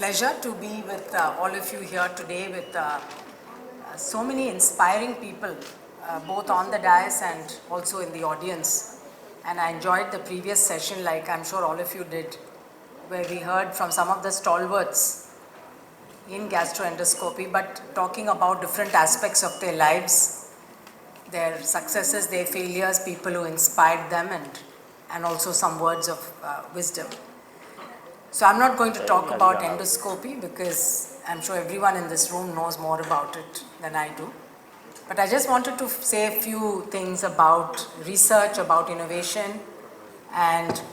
pleasure to be with all of you here today with so many inspiring people, both on the dais and also in the audience. And I enjoyed the previous session, like I'm sure all of you did, where we heard from some of the stalwarts in gastroendoscopy, but talking about different aspects of their lives, their successes, their failures, people who inspired them, and also some words of wisdom. So I'm not going to talk about endoscopy because I'm sure everyone in this room knows more about it than I do. But I just wanted to say a few things about research, about innovation, and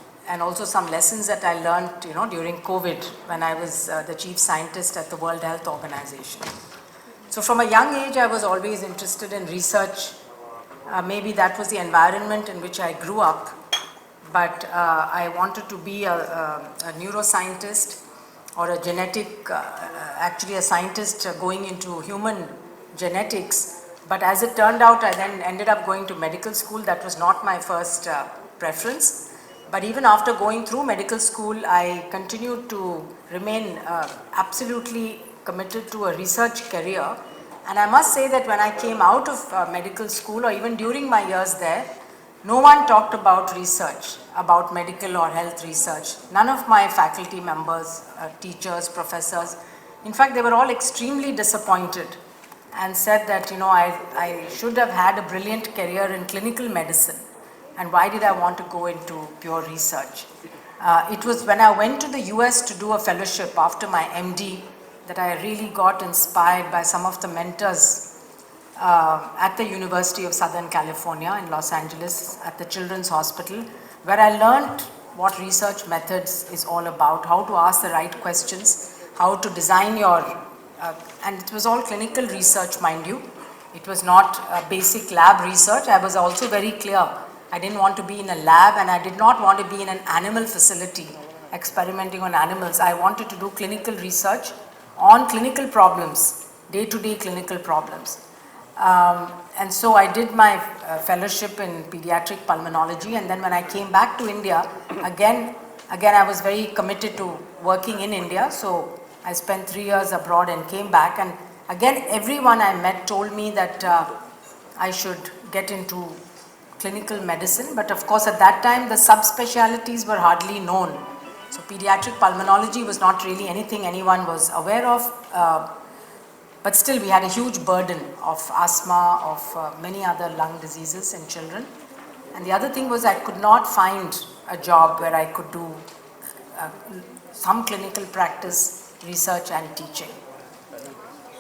also some lessons that I learned, during COVID when I was the chief scientist at the World Health Organization. So from a young age, I was always interested in research. Maybe that was the environment in which I grew up. But I wanted to be a neuroscientist or a genetic, actually a scientist going into human genetics. But as it turned out, I then ended up going to medical school. That was not my first preference. But even after going through medical school, I continued to remain absolutely committed to a research career. And I must say that when I came out of medical school, or even during my years there, no one talked about research, about medical or health research. None of my faculty members, teachers, professors, in fact, they were all extremely disappointed and said that, I should have had a brilliant career in clinical medicine. And why did I want to go into pure research? It was when I went to the US to do a fellowship after my MD that I really got inspired by some of the mentors at the University of Southern California in Los Angeles at the Children's Hospital, where I learned what research methods is all about, how to ask the right questions, how to design your, and it was all clinical research, mind you. It was not basic lab research. I was also very clear. I didn't want to be in a lab, and I did not want to be in an animal facility experimenting on animals. I wanted to do clinical research on clinical problems, day-to-day clinical problems. And so I did my fellowship in pediatric pulmonology, and then when I came back to India, again I was very committed to working in India, so I spent 3 years abroad and came back, and again everyone I met told me that I should get into clinical medicine, but of course at that time the subspecialties were hardly known. So pediatric pulmonology was not really anything anyone was aware of. But still, we had a huge burden of asthma, of many other lung diseases in children. And the other thing was I could not find a job where I could do some clinical practice, research and teaching.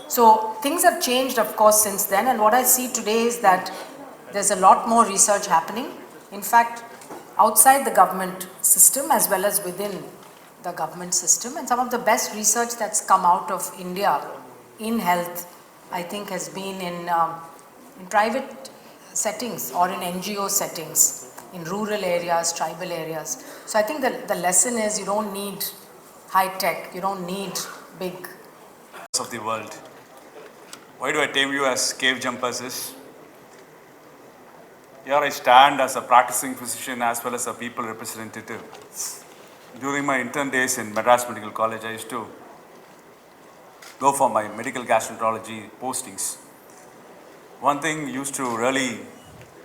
So things have changed, of course, since then. And what I see today is that there's a lot more research happening. In fact, outside the government system as well as within the government system. And some of the best research that's come out of India in health, I think, has been in private settings or in NGO settings, in rural areas, tribal areas. So I think that the lesson is you don't need high tech, you don't need big. Of the world. Why do I tame you as cave jumpers is? Here I stand as a practicing physician as well as a people representative. During my intern days in Madras Medical College, I used to go for my medical gastroenterology postings. One thing used to really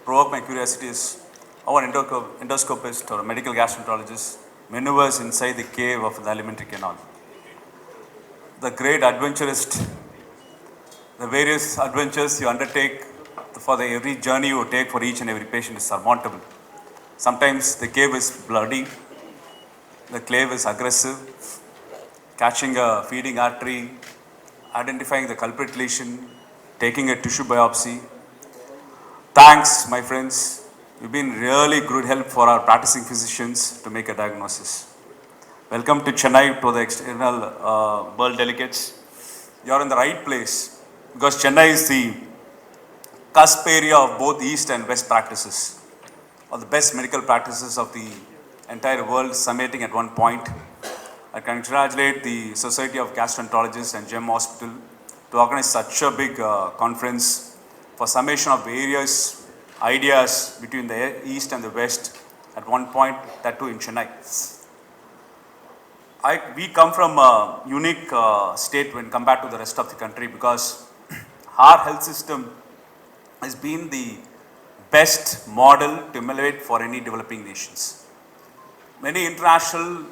provoke my curiosity is how an endoscopist or a medical gastroenterologist maneuvers inside the cave of the alimentary canal. The great adventurist, the various adventures you undertake for every journey you take for each and every patient is surmountable. Sometimes the cave is bloody, the cave is aggressive, catching a feeding artery, identifying the culprit lesion, taking a tissue biopsy. Thanks, my friends. You've been really good help for our practicing physicians to make a diagnosis. Welcome to Chennai, to the external world delegates. You're in the right place because Chennai is the cusp area of both East and West practices, or the best medical practices of the entire world summating at one point. I congratulate the Society of Gastroenterologists and GEM Hospital to organize such a big conference for summation of various ideas between the East and the West at one point, that too in Chennai. we come from a unique state when compared to the rest of the country because our health system has been the best model to emulate for any developing nations. Many international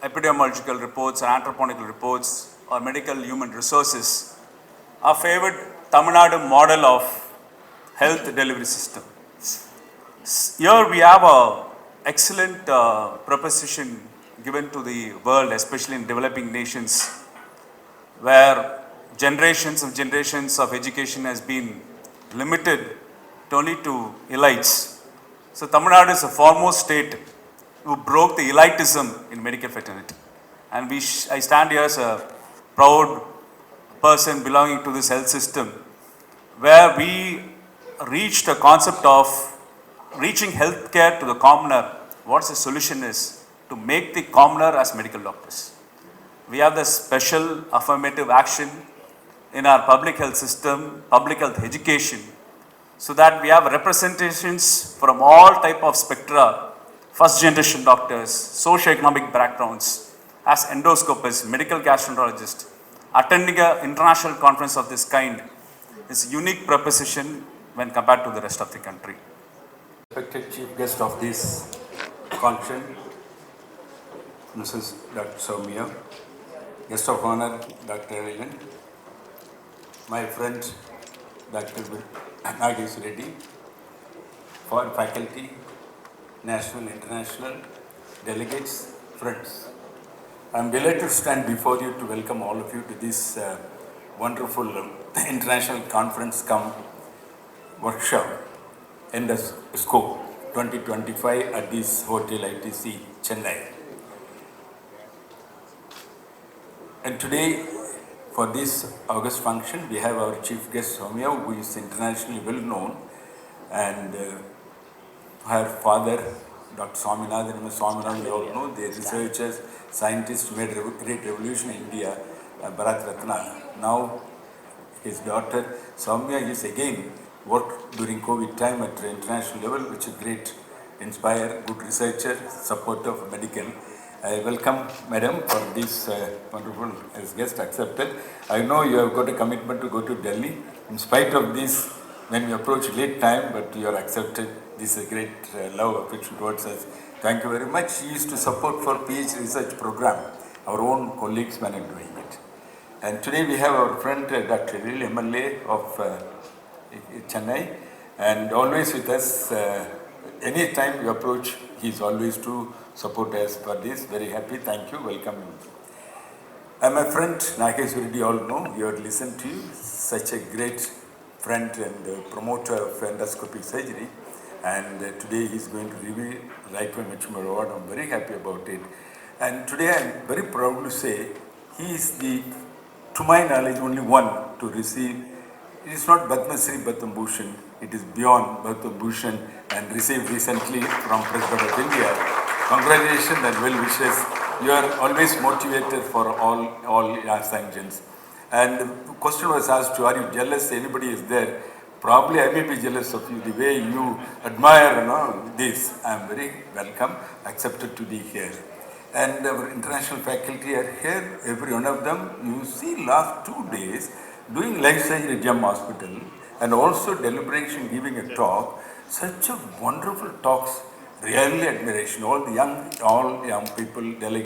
epidemiological reports or anthropological reports or medical human resources are favored Tamil Nadu model of health delivery system. Here we have a excellent proposition given to the world, especially in developing nations, where generations of education has been limited to only to elites. So Tamil Nadu is a foremost state who broke the elitism in medical fraternity. And I stand here as a proud person belonging to this health system, where we reached a concept of reaching healthcare to the commoner. What's the solution is to make the commoner as medical doctors. We have the special affirmative action in our public health system, public health education, so that we have representations from all type of spectra, first generation doctors, socio-economic backgrounds, as endoscopists, medical gastroenterologists. Attending an international conference of this kind is a unique proposition when compared to the rest of the country. Respected chief guest of this function, Mrs. Dr. Soumya, guest of honor, Dr. Ellen, my friend, Dr. Nagesh Reddy, foreign faculty, national, international, delegates, friends. I am delighted to stand before you to welcome all of you to this wonderful international conference come workshop in the SCOPE2025 at this Hotel ITC, Chennai. And today, for this August function, we have our chief guest Soumya, who is internationally well known, and her father, Dr. Swaminathan, we all know, the researchers, scientists made a great revolution in India, Bharat Ratna. Now, his daughter Soumya is again worked during COVID time at international level, which is great, inspire, good researcher, supporter of medical. I welcome Madam for this wonderful as guest accepted. I know you have got a commitment to go to Delhi. In spite of this, when you approach late time, but you are accepted. This is a great love, affection towards us. Thank you very much. She used to support for PhD research program. Our own colleagues were doing it. And today we have our friend Dr. Lil MLA of Chennai, and always with us. Any time you approach, he is always to support us for this. Very happy. Thank you. Welcome you. My friend Nagesh Reddy, all know, you have listened to you. Such a great friend and promoter of endoscopy surgery. And today he is going to reveal Lifetime Achievement Award. I'm very happy about it. And today I'm very proud to say he is the, to my knowledge, only one to receive. It is not Padma Shri Padma Bhushan, it is beyond Padma Bhushan and received recently from President of India. Congratulations and well wishes. You are always motivated for all your sanctions. And the question was asked to, are you jealous? Anybody is there? Probably I may be jealous of you, the way you admire this. I am very welcome, accepted to be here. And our international faculty are here, every one of them. You see last 2 days, doing life surgery at Gem Hospital and also deliberation giving a talk, such a wonderful talks, really admiration. All young people, delegates.